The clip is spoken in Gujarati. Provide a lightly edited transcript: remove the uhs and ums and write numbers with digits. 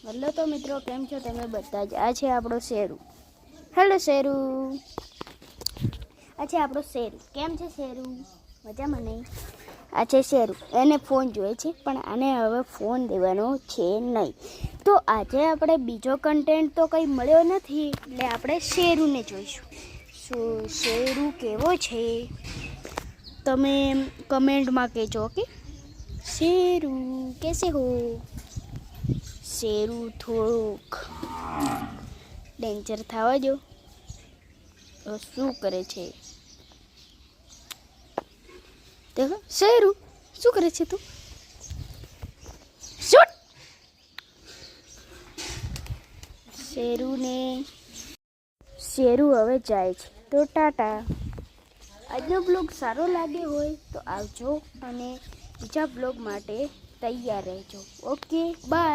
હેલો તો મિત્રો, કેમ છો તમે બધા જ? આ છે આપણો શેરુ. હેલો શેરુ. આ છે આપણો શેરુ. કેમ છે શેરુ? મજામાં નહીં? આ છે શેરુ. એને ફોન જોઈએ છે, પણ આને હવે ફોન દેવાનો છે નહીં. તો આજે આપણે બીજો કન્ટેન્ટ તો કંઈ મળ્યો નથી, એટલે આપણે શેરુને જોઈશું. શેરુ કેવો છે તમે કમેન્ટમાં કહેજો. ઓકે, શેરુ કેસે હો? શેરુ થોડુંક ડેન્જર થવા દો. શું કરે છે દેખો? શેરુ શું કરે છે તું? શૂટ! શેરુ હવે જાય છે, તો ટાટા. આજનો બ્લોગ સારો લાગે હોય તો આવજો અને બીજા બ્લોગ માટે તૈયાર રહેજો. Okay, by.